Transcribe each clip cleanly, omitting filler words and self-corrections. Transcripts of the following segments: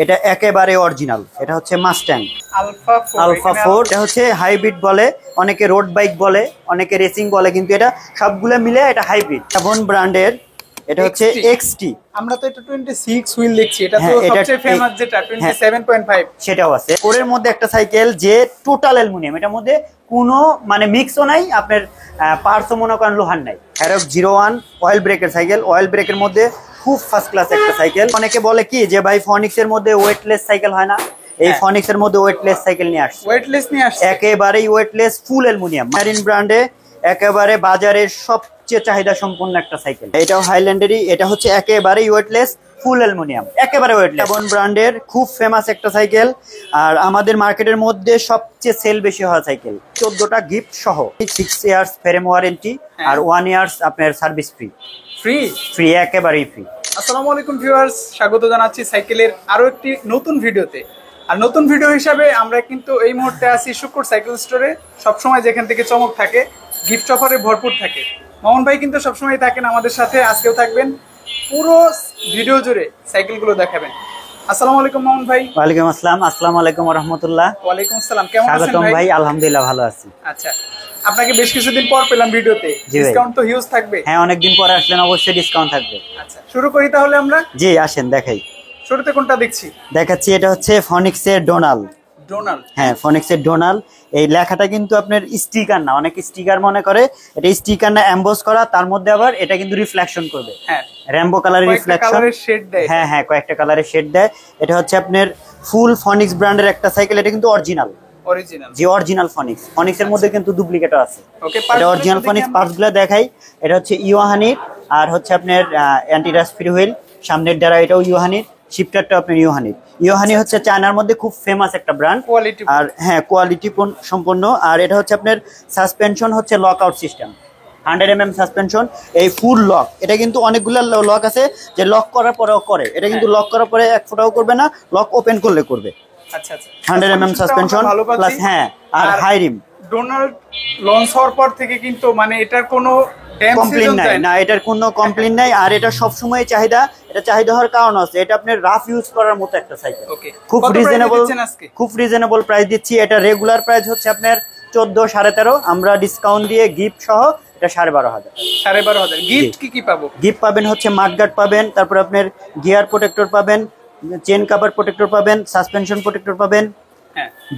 এটা একেবারে অরিজিনাল। এটা হচ্ছে মাস্ট্যাং আলফা 4। এটা হচ্ছে হাইব্রিড বলে, অনেকে রোড বাইক বলে, অনেকে রেসিং বলে, কিন্তু এটা সবগুলো মিলে এটা হাইব্রিড। এভন ব্র্যান্ডের এটা হচ্ছে এক্সটি। আমরা তো এটা 26 হুইল দেখছি, এটা তো সবচেয়ে ফেমাস যেটা 27.5 সেটাও আছে। কোরের মধ্যে একটা সাইকেল যে টোটাল অ্যালুমিনিয়াম, এটার মধ্যে কোনো মানে মিক্সও নাই, আপনার পার্টসও মনে করেন লোহার নাই। হ্যারক 01 অয়েল ব্রেকের সাইকেল, অয়েল ব্রেকের মধ্যে খুব ফার্স্ট ক্লাস একটা সাইকেল। অনেকে বলে কি যে ভাই ফনিক্স এর মধ্যে ওয়েটলেস সাইকেল হয় না, এই ফনিক্স এর মধ্যে ওয়েটলেস সাইকেল নিয়ে আসছে। ওয়েটলেস নিয়ে আসছে, একেবারেই ওয়েটলেস, ফুল অ্যালুমিনিয়াম। মারিন ব্র্যান্ডে একেবারে বাজারের সবচেয়ে চাহিদা সম্পন্ন একটা সাইকেল। এটাও হাইল্যান্ডেরই, এটা হচ্ছে একেবারেই ওয়েটলেস, ফুল অ্যালুমিনিয়াম, একেবারে ওয়েটলেস। এভন ব্র্যান্ডের খুব ফেমাস একটা সাইকেল, আর আমাদের মার্কেটের মধ্যে সবচেয়ে সেল বেশি হওয়া সাইকেল। 14টা গিফট সহ, 6 ইয়ার্স ফ্রেম ওয়ারেন্টি আর 1 ইয়ার্স আপনার সার্ভিস ফ্রি, একেবারেই ফ্রি। আসসালামু আলাইকুম ভিউয়ার্স, স্বাগত জানাচ্ছি সাইকেলের আরো একটি নতুন ভিডিওতে। আর নতুন ভিডিও হিসাবে আমরা কিন্তু এই মুহূর্তে আছি শুক্র সাইকেল স্টোরে। সবসময় যেখান থেকে চমক থাকে, গিফট অফারে ভরপুর থাকে। মামুন ভাই কিন্তু সবসময় থাকেন আমাদের সাথে, আজকেও থাকবেন। পুরো ভিডিও জুড়ে সাইকেলগুলো দেখাবেন। আসসালামু আলাইকুম মামুন ভাই। ওয়ালাইকুম আসসালাম। আসসালামু আলাইকুম ওয়া রাহমাতুল্লাহ। ওয়ালাইকুম আসসালাম, কেমন আছেন ভাই? আলহামদুলিল্লাহ ভালো আছি। আচ্ছা, আপনাকে বেশ কিছুদিন পর পেলাম ভিডিওতে, ডিসকাউন্ট তো হিউজ থাকবে? হ্যাঁ, অনেকদিন পর আসলেন, অবশ্যই ডিসকাউন্ট থাকবে। আচ্ছা, শুরু করি তাহলে আমরা। জি আসেন দেখাই। শুরুতে কোনটা দেখাচ্ছি? এটা হচ্ছে ফনিক্সের ডোনাল। হ্যাঁ, ফনিক্সের ডোনাল। এই লেখাটা কিন্তু আপনার স্টিকার না, অনেক স্টিকার মনে করে, এটা স্টিকার না, এমবস করা, তার মধ্যে আবার এটা কিন্তু রিফ্লেকশন করবে। হ্যাঁ, রেইনবো কালারের রিফ্লেকশন, হ্যাঁ কয়েকটা কালারের শেড দেয়। এটা হচ্ছে আপনার ফুল ফনিক্স ব্র্যান্ডের একটা সাইকেল। এটা কিন্তু অরিজিনাল, যে অরিজিনাল ফনিক্স এর মধ্যে কিন্তু ডুপ্লিকেটও আছে। এটা অরিজিনাল ফনিক্স। পার্টসগুলো দেখাই। এটা হচ্ছে ইওহানির, আর হচ্ছে আপনার অ্যান্টি রাস্ট ফ্রি হুইল, সামনের ডারা এটাও ইওহানির, শিফটারটা আপনার ইওহানি হচ্ছে চায়নার মধ্যে খুব ফেমাস একটা ব্র্যান্ড, আর হ্যাঁ কোয়ালিটি সম্পন্ন। আর এটা হচ্ছে আপনার সাসপেনশন হচ্ছে lock out system, 100mm suspension, এই ফুল লক। এটা কিন্তু অনেকগুলো লক আছে যে লক করার পরেও করে, এটা কিন্তু লক করার পরে এক ফোঁটাও করবে না, লক ওপেন করলে করবে। আচ্ছা আচ্ছা, 100mm সাসপেনশন প্লাস হ্যাঁ আর হাই রিম। ডোনাল্ড লঞ্চ হওয়ার পর থেকে কিন্তু মানে এটার কোনো কমপ্লেইন নাই, না এটার কোনো কমপ্লেইন নাই। আর এটা সবসময় চাহিদা, এটা চাহিদা হওয়ার কারণ আছে, এটা আপনার রাফ ইউজ করার মতো একটা সাইকেল। খুব রিজনেবল প্রাইস দিচ্ছি। এটা রেগুলার প্রাইস হচ্ছে আপনার 14-13,500, আমরা ডিসকাউন্ট দিয়ে গিফট সহ এটা 12,500। গিফট কি পাবো? গিফট পাবেন হচ্ছে মাডগার্ড পাবেন, তারপর আপনার গিয়ার প্রোটেক্টর পাবেন, চেন কভার প্রোটেক্টর পাবেন, সাসপেনশন প্রোটেক্টর পাবেন,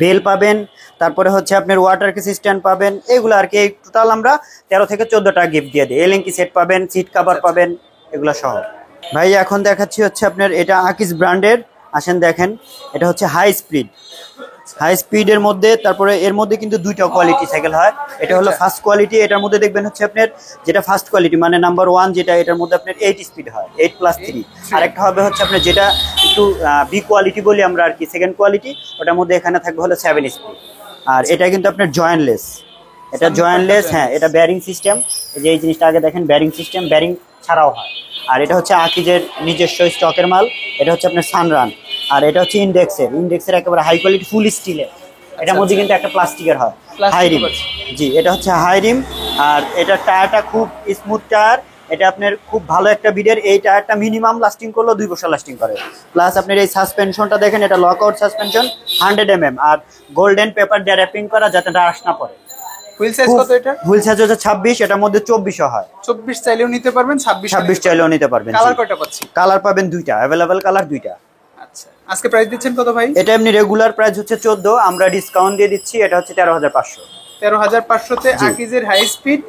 বেল পাবেন, তারপরে হচ্ছে আপনার ওয়াটার কেসি স্ট্যান্ড পাবেন, এগুলো আর কি। টোটাল আমরা 13 থেকে 14টা গিফট দিয়ে দিই। এলএনকি সেট পাবেন, সিট কভার পাবেন, এগুলো সহ। ভাই এখন দেখাচ্ছি হচ্ছে আপনার এটা আকিস ব্র্যান্ডের। আসেন দেখেন, এটা হচ্ছে হাই স্পিডের মধ্যে। তারপরে এর মধ্যে কিন্তু দুইটা কোয়ালিটি সাইকেল হয়। এটা হলো ফার্স্ট কোয়ালিটি, এটার মধ্যে দেখবেন হচ্ছে আপনার যেটা ফার্স্ট কোয়ালিটি মানে নাম্বার 1 যেটা, এটার মধ্যে আপনার 8 স্পিড হয়, 8+3। আর একটা হবে হচ্ছে আপনার যেটা একটু বি কোয়ালিটি বলি আমরা আর কি, সেকেন্ড কোয়ালিটি, ওটার মধ্যে এখানে থাকবে হলো 7 স্পিড। আর এটা কিন্তু আপনার জয়েন্টলেস, এটা জয়েন্টলেস। হ্যাঁ, এটা ব্যারিং সিস্টেম, যে এই জিনিসটা আগে দেখেন, ব্যারিং সিস্টেম, ব্যারিং ছাড়াও হয়। আর এটা হচ্ছে আকিজের নিজস্ব স্টকের মাল। এটা হচ্ছে আপনার সানরান। আর এটা হচ্ছে ইন্ডেক্সের একেবারে হাই কোয়ালিটি ফুল স্টিলের। এটার মধ্যে কিন্তু একটা প্লাস্টিকের হয়, হাই রিম। জি, এটা হচ্ছে হাই রিম। আর এটা টায়ারটা খুব স্মুথ টায়ার, এটা আপনার খুব ভালো একটা বিডের। এই টায়ারটা মিনিমাম লাস্টিং করলেও 2 বছর লাস্টিং করে। প্লাস আপনার এই সাসপেনশনটা দেখেন, এটা লক আউট সাসপেনশন, 100mm, আর গোল্ডেন পেপার দিয়ে র্যাপিং করা যাতে ডাস্ট না পড়ে। হুইল সাইজ কত এটা? হুইল সাইজ হচ্ছে 26, এটার মধ্যে 24 হয়। 24 চাইলেও নিতে পারবেন, 26 চাইলেও নিতে পারবেন। কালার কয়টা পাচ্ছি? কালার পাবেন 2টা, अवेलेबल কালার 2টা। আচ্ছা, আজকে প্রাইস দিচ্ছেন কত ভাই? এটা এমনি রেগুলার প্রাইস হচ্ছে 14, আমরা ডিসকাউন্ট দিয়ে দিচ্ছি, এটা হচ্ছে 13,500। 13,500 তে আকিজের হাই স্পিড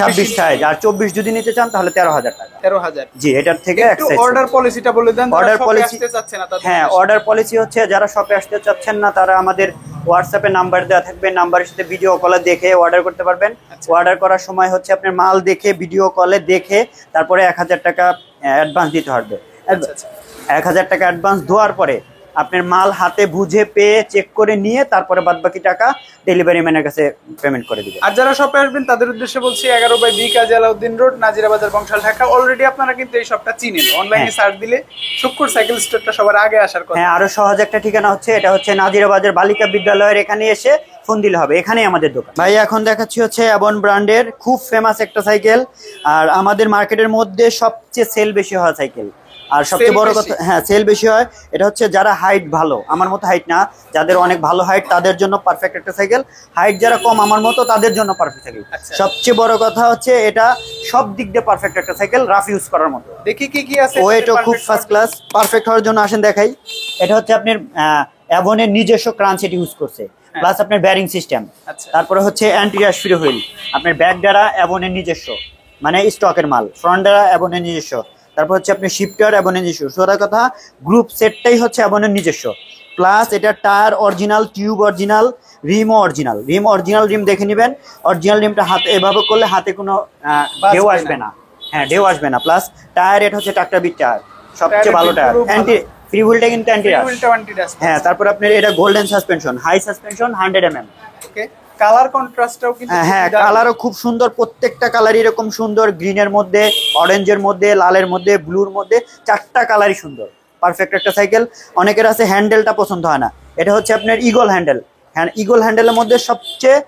26 সাইজ, আর 24 যদি নিতে চান তাহলে 13,000 টাকা। 13,000। জি, এটার থেকে এক সাইজ। অর্ডার পলিসিটা বলে দেন। অর্ডার পলিসি আসতে চাচ্ছেন না তাদের? হ্যাঁ, অর্ডার পলিসি হচ্ছে যারা শপে আসতে চাচ্ছেন না, তারা আমাদের হোয়াটসঅ্যাপে নাম্বার দেওয়া থাকবে, নাম্বারের সাথে ভিডিও কলে দেখে অর্ডার করতে পারবেন। অর্ডার করার সময় হচ্ছে আপনার মাল দেখে, ভিডিও কলে দেখে, তারপরে 1,000 টাকা অ্যাডভান্স দিতে হবে। 1,000 টাকা অ্যাডভান্স দেওয়ার পরে আপনার মাল হাতে বুঝে পেয়ে চেক করে নিয়ে তারপরে বাদবাকি টাকা ডেলিভারি ম্যানের কাছে পেমেন্ট করে দিবেন। আর যারা শপে আসবেন তাদের উদ্দেশ্যে বলছি, 11/B কাজী আলাউদ্দিন রোড, নাজিরা বাজার, বংশাল, ঢাকা। অলরেডি আপনারা কিন্তু এই শপটা চিনেন, অনলাইনে সার্চ দিলে শুক্র সাইকেল স্টোরটা সবার আগে আসার কথা। হ্যাঁ, আরো সহজ একটা ঠিকানা হচ্ছে, এটা হচ্ছে নাজিরা বাজার বালিকা বিদ্যালয়ের এখানে এসে ফোন দিলে হবে, এখানেই আমাদের দোকান। ভাই এখন দেখাচ্ছি হচ্ছে অ্যাবন ব্র্যান্ডের খুব ফেমাস একটা সাইকেল, আর আমাদের মার্কেটের মধ্যে সবচেয়ে সেল বেশি হওয়া সাইকেল। আর সবচেয়ে বড় কথা, হ্যাঁ সেল বেশি হয়। এটা হচ্ছে যারা হাইট ভালো, আমার মতো হাইট না, যাদের অনেক ভালো হাইট তাদের জন্য পারফেক্ট একটা সাইকেল। হাইট যারা কম আমার মতো তাদের জন্য পারফেক্ট সাইকেল। সবচেয়ে বড় কথা হচ্ছে এটা সব দিক দিয়ে পারফেক্ট একটা সাইকেল, রাফ ইউজ করার মতো। দেখি কি কি আছে। ওয়েটও খুব ফার্স্ট ক্লাস। পারফেক্ট হওয়ার জন্য আসেন দেখাই। এটা হচ্ছে আপনার অ্যাভনের নিজস্ব ক্রাঞ্চেট ইউজ করছে, প্লাস আপনার ব্যারিং সিস্টেম। তারপরে হচ্ছে অ্যান্টি রাশ ফ্রি হুইল, আপনার ব্যাক দ্বারা অ্যাভনের নিজস্ব, মানে স্টকের মাল। ফ্রন্ট দ্বারা অ্যাভনের নিজস্ব। তারপর হচ্ছে আপনি শিফটার অ্যাভনের নিজস্ব। সোজা কথা গ্রুপ সেটটাই হচ্ছে অ্যাভনের নিজস্ব। প্লাস এটা টায়ার অরিজিনাল, টিউব অরিজিনাল, রিমও অরিজিনাল। রিম দেখে নেবেন। অরিজিনাল রিমটা হাতে এভাবে করলে হাতে কোনো ঢেউ আসবে না। হ্যাঁ ঢেউ আসবে না। প্লাস টায়ার এটা হচ্ছে টাকটা বিট টায়ার, সবচেয়ে ভালো টায়ার। অ্যান্টি ফ্রি হুইলটা কিন্তু অ্যান্টি রাশ। হ্যাঁ তারপর আপনার এটা golden suspension, high suspension 100 mm। Okay, colour কন্ট্রাস্টটাও কিন্তু হ্যাঁ কালারও খুব সুন্দর, প্রত্যেকটা কালারই এরকম সুন্দর। গ্রিনের মধ্যে, অরেঞ্জের মধ্যে, লালের মধ্যে, ব্লুর মধ্যে, চারটা কালারই সুন্দর। পারফেক্ট একটা সাইকেল। অনেকের আছে হ্যান্ডেলটা পছন্দ হয় না, এটা হচ্ছে আপনার ইগল হ্যান্ডেল। হ্যাঁ ইগল হ্যান্ডেলের মধ্যে সবচেয়ে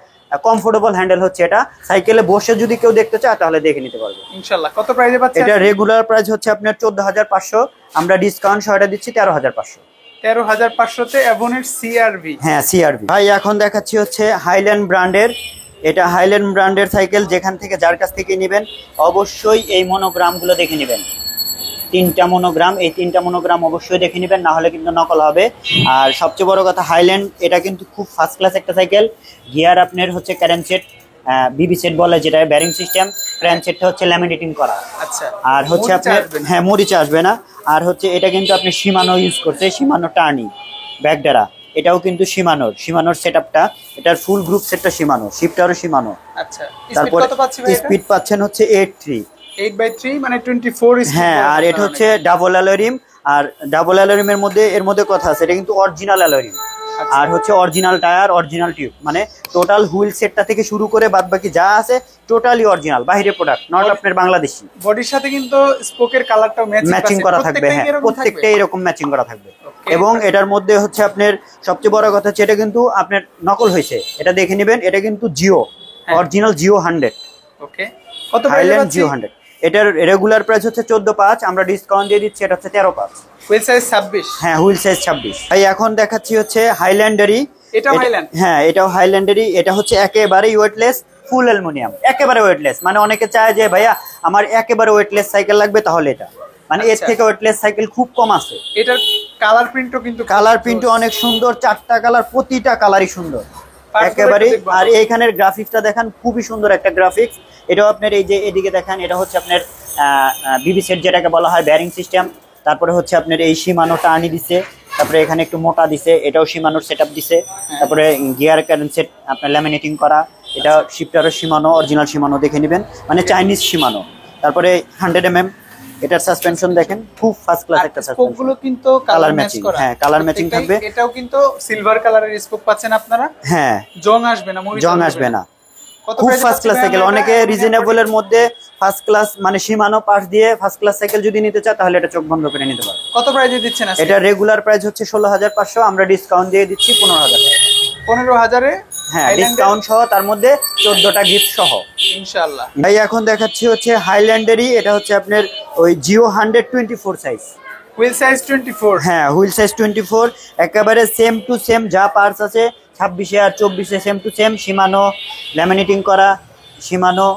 কমফোর্টেবল হ্যান্ডেল হচ্ছে এটা। সাইকেলে বসে যদি কেউ দেখতে চায় তাহলে দেখে নিতে পারবে ইনশাআল্লাহ। কত প্রাইসে পাচ্ছেন? এটা রেগুলার প্রাইস হচ্ছে আপনার 14,500, আমরা ডিসকাউন্ট সহ এটা দিচ্ছি 13,500। 13,500-তে অ্যাভনের সিআরভি। হ্যাঁ সিআরভি। ভাই এখন দেখাচ্ছি হচ্ছে হাইল্যান্ড ব্র্যান্ডের। এটা হাইল্যান্ড ব্র্যান্ডের সাইকেল। যেখান থেকে যার কাছ থেকে নেবেন অবশ্যই এই মনোগ্রামগুলো দেখে নেবেন। 3টা মনোগ্রাম, এই 3টা মনোগ্রাম অবশ্যই দেখে নেবেন, না হলে কিন্তু নকল হবে। আর সবচেয়ে বড় কথা হাইল্যান্ড এটা কিন্তু খুব ফার্স্ট ক্লাস একটা সাইকেল। গিয়ার আপনার হচ্ছে ক্যারেন সেট, বিবি সেট বলে যেটা, ব্যারিং সিস্টেম। ক্র্যান সেটটা হচ্ছে ল্যামিনেটিং করা। আচ্ছা। আর হচ্ছে আপনার হ্যাঁ মরিচা আসবে না। আর হচ্ছে এটা কিন্তু আপনি সীমানো ইউজ করছে, সীমানো টার্নি ব্যাক দ্বারা। এটাও কিন্তু সীমানোর সেটআপটা, এটার ফুল গ্রুপ সেটটা সীমানো, শিফটারও সীমানো। আচ্ছা। তারপর স্পিড পাচ্ছেন হচ্ছে 8/3 মানে 24 স্পিড। হ্যাঁ আর এটা হচ্ছে ডাবল অ্যালয়। আর ডাবল অ্যালয়রিমের মধ্যে এর মধ্যে কথা আছে, এটা কিন্তু অরিজিনাল অ্যালয়। আর হচ্ছে অরিজিনাল টায়ার, অরিজিনাল টিউব, মানে টোটাল হুইল সেটটা থেকে শুরু করে বাদ বাকি যা আছে টোটালি অরিজিনাল, বাইরের প্রোডাক্ট, নট আপনার বাংলাদেশি। বডির সাথে কিন্তু স্পোকের কালারটাও ম্যাচিং করা থাকবে। হ্যাঁ প্রত্যেকটা এরকম ম্যাচিং করা থাকবে। এবং এটার মধ্যে হচ্ছে আপনার সবচেয়ে বড় কথা হচ্ছে এটা কিন্তু আপনার নকল হয়েছে, এটা দেখে নেবেন। এটা কিন্তু জিও, অরিজিনাল জিও 100। ওকে, কত হাইল্যান্ড জিও 100। এটার রেগুলার প্রাইস হচ্ছে 14,500, আমরা ডিসকাউন্ট দিয়ে দিচ্ছি, এটা হচ্ছে 13,500। Wheel size 26। হ্যাঁ হুইল সাইজ 26। ভাই এখন দেখাচ্ছি হচ্ছে হাইল্যান্ডারি। এটাও হাইল্যান্ড? হ্যাঁ এটাও হাইল্যান্ডারি। এটা হচ্ছে একেবারে ওয়েটলেস, ফুল অ্যালুমিনিয়াম, একেবারে ওয়েটলেস। মানে অনেকে চায় যে ভাইয়া আমার একেবারে ওয়েটলেস সাইকেল লাগবে, তাহলে এটা মানে এর থেকে ওয়েটলেস সাইকেল খুব কম আছে। এটার কালার প্রিন্টও কিন্তু অনেক সুন্দর, 4টা কালার, প্রতিটা কালারই সুন্দর একেবারে। আর এইখানের গ্রাফিক্সটা দেখেন, খুবই সুন্দর একটা গ্রাফিক্স। এটাও আপনার এই যে এদিকে দেখেন, এটা হচ্ছে আপনার বিবি সেট যেটাকে বলা হয়, ব্যারিং সিস্টেম। তারপরে হচ্ছে আপনার এই সীমানো টার্নি দিছে, তারপরে এখানে একটু মোটা দিছে, এটাও সীমানোর সেটআপ দিছে। তারপরে গিয়ার ক্যারেন সেট আপনার ল্যামিনেটিং করা, এটা শিফটারের সীমানো, অরিজিনাল সীমানো দেখে নেবেন, মানে চাইনিজ সীমানো। তারপরে 100 mm। এটার সাসপেনশন দেখেন, খুব ফার্স্ট ক্লাস একটা সাসপেনশন। স্পোকগুলো কিন্তু কালার ম্যাচিং করা। হ্যাঁ কালার ম্যাচিং থাকবে। এটাও কিন্তু সিলভার কালারের স্পোক পাচ্ছেন আপনারা। হ্যাঁ জং আসবে না, জং আসবে না। খুব ফার্স্ট ক্লাস সাইকেল। অনেকে রিজনেবল এর মধ্যে ফার্স্ট ক্লাস মানে সীমানো পাশ দিয়ে ফার্স্ট ক্লাস সাইকেল যদি নিতে চায় তাহলে এটা চোখ বন্ধ করে নিতে পারবে। কত প্রাইসে দিচ্ছেন আজকে? এটা রেগুলার প্রাইস হচ্ছে 16,500, আমরা ডিসকাউন্ট দিয়ে দিচ্ছি 15,000। 15,000-এ? হ্যাঁ ডিসকাউন্ট সহ, তার মধ্যে 14টা গিফট সহ ইনশাআল্লাহ। ভাই এখন দেখাচ্ছি হচ্ছে হাইল্যান্ডারি। এটা হচ্ছে আপনার ওই জিও 124 সাইজ, হুইল সাইজ 24। হ্যাঁ হুইল সাইজ 24, একেবারে সেম টু সেম যা পার্টস আছে 26 আর 24 সেম টু সেম। সীমানো ল্যামিনেটিং করা, সীমানো।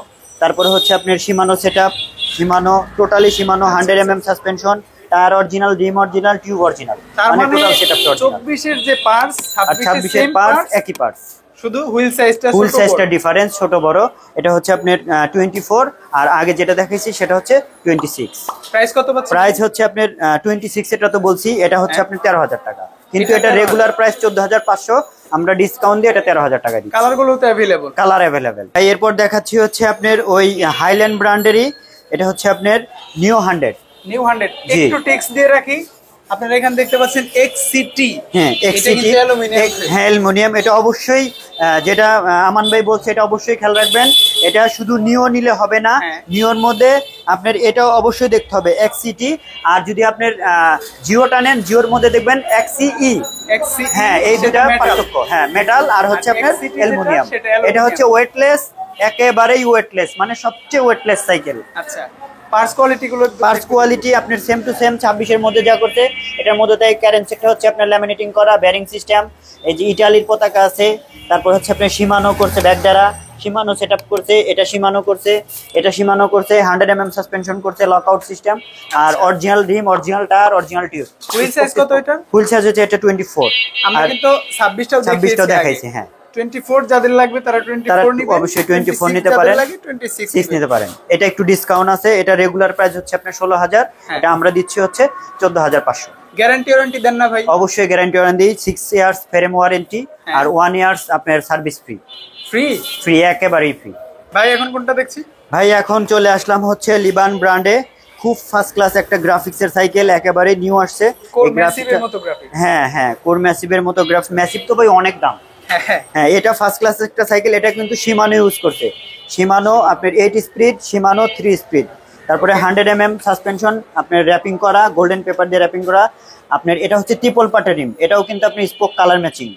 তারপরে হচ্ছে আপনার সীমানো setup, সীমানো totally সীমানো, 100 mm suspension, tyre original, rim original, tube original, মানে টোটাল সেটআপটা অরিজিনাল। 24 এর যে পার্টস, 26 এর পার্টস একই পার্টস, শুধু হুইল সাইজটা ডিফারেন্স ছোট বড়। এটা হচ্ছে আপনার 24, আর আগে যেটা দেখাইছি সেটা হচ্ছে 26। প্রাইস কত পাচ্ছেন? প্রাইস হচ্ছে আপনার 26, এটা তো বলছি, এটা হচ্ছে আপনার 13,000 টাকা। কিন্তু এটা রেগুলার প্রাইস 14,500, আমরা ডিসকাউন্ট দিয়ে এটা 13,000 টাকা দিই। কালারগুলো তো अवेलेबल, কালার अवेलेबल। এরপর দেখাচ্ছি হচ্ছে আপনার ওই হাইল্যান্ড ব্র্যান্ডেরই, এটা হচ্ছে আপনার নিউ 100। একটু টেক্সট দিয়ে রাখি, আপনারা এখানে দেখতে পাচ্ছেন XCT। হ্যাঁ XCT, হ্যাঁ অ্যালুমিনিয়াম। এটা অবশ্যই যেটা আমান ভাই বলছে, এটা অবশ্যই খেয়াল রাখবেন। এটা শুধু নিও নিলে হবে না, নিওর মধ্যে আপনার এটাও অবশ্যই দেখতে হবে XCT। আর যদি আপনার জিওটা নেন, জিওর মধ্যে দেখবেন XCE। হ্যাঁ এই দুটা পার্থক্য। হ্যাঁ মেটাল আর হচ্ছে আপনার অ্যালুমিনিয়াম। এটা হচ্ছে ওয়েটলেস, একেবারেই ওয়েটলেস, মানে সবচেয়ে ওয়েটলেস সাইকেল। আচ্ছা, পার্টস কোয়ালিটি আপনার সেম টু সেম 26 এর মধ্যে যা করতে, এটার মধ্যে তাই ক্যারেন্ট সেটটা হচ্ছে আপনার ল্যামিনেটিং করা, বেয়ারিং সিস্টেম, এই যে ইটালির পতাকা আছে, তারপর হচ্ছে আপনার শিমানো করছে ব্যাক দ্বারা, শিমানো সেটআপ করছে, এটা শিমানো করছে, এটা শিমানো করছে, 100 সাসপেনশন করছে, লকআউট সিস্টেম, আর original rim, original tyre, original tube. Wheel size কত এটা? ফুল সাইজ হচ্ছে এটা 24। আমরা কিন্তু 26টাও দেখাইছি। হ্যাঁ 24 যাদের লাগবে তারা 24 নিবেন, অবশ্যই 24 নিতে পারেন, 26 নিতে পারেন। এটা একটু ডিসকাউন্ট আছে, এটা রেগুলার প্রাইস হচ্ছে আপনার 16,000, এটা আমরা দিচ্ছি হচ্ছে 14,500। গ্যারান্টি দেন না ভাই? অবশ্যই guarantee warranty, 6 years frame warranty, আর 1 ইয়ার্স আপনার সার্ভিস ফ্রি, একেবারেই ফ্রি। ভাই এখন কোনটা দেখছি? ভাই এখন চলে আসলাম হচ্ছে লিবান ব্র্যান্ডে, খুব ফার্স্ট ক্লাস একটা গ্রাফিক্সের সাইকেল, একেবারে নিউ আসছে। হ্যাঁ কোর ম্যাসিভের মতো গ্রাফিক্স, ম্যাসিভ তো ভাই অনেক দাম। হ্যাঁ এটা ফার্স্ট ক্লাস একটা সাইকেল, এটা কিন্তু শিমানো ইউজ করছে, শিমানো আপনার 8 স্পিড, শিমানো 3 স্পিড, তারপরে 100 সাসপেনশন আপনার র্যাপিং করা, গোল্ডেন পেপার দিয়ে র্যাপিং করা আপনার। এটা হচ্ছে ট্রিপল পার্টের রিম, এটাও কিন্তু আপনি স্পোক কালার ম্যাচিং।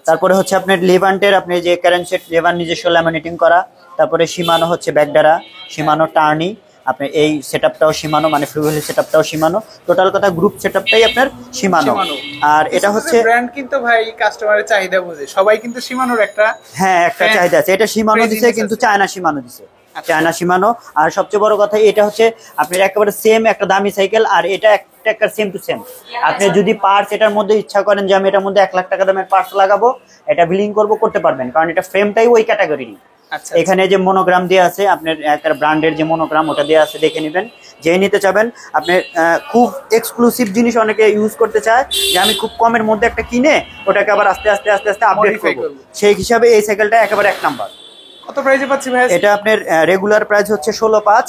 তারপরে হচ্ছে আপনার লেভান্টের আপনি যে কারেন্ট সেট লেভান নিজস্ব ল্যামিনেটিং করা, তারপরে শিমানো হচ্ছে ব্যাকডারা, শিমানো টার্নি, আপনি এই সেটআপটাও শিমানো, মানে ফ্লুইল সেটআপটাও শিমানো, টোটাল কথা গ্রুপ সেটআপটাই আপনার শিমানো। আর এটা হচ্ছে ব্র্যান্ড কিন্তু ভাই কাস্টমারের চাহিদা বুঝে সবাই কিন্তু শিমানোর একটা চাহিদা আছে। এটা শিমানো দিছে কিন্তু চায়না শিমানো দিছে, চায়না শিমানো। আর সবচেয়ে বড় কথা এটা হচ্ছে আপনার একেবারে সেম একটা দামি সাইকেল, আর এটা একটা সেম টু সেম। আপনি যদি পার্টস এটার মধ্যে ইচ্ছা করেন যে আমি এটার মধ্যে 1 লাখ টাকা দামের পার্টস লাগাবো, এটা বিলিং করতে পারবেন, কারণ এটা ফ্রেমটাই ওই ক্যাটাগরির। এখানে যে মনোগ্রাম দেওয়া আছে আপনার একটা ব্র্যান্ডের যে মনোগ্রাম ওটা দেওয়া আছে, দেখে নেবেন। যে নিতে চাবেন আপনি, খুব এক্সক্লুসিভ জিনিস অনেকে ইউজ করতে চায় যে আমি খুব কমের মধ্যে একটা কিনে ওটাকে আবার আস্তে আস্তে আপডেট করব, সেই হিসাবে এই সাইকেলটা একেবারে 1 নাম্বার। কত প্রাইসে পাচ্ছি ভাই? এটা আপনার রেগুলার প্রাইস হচ্ছে 16,500,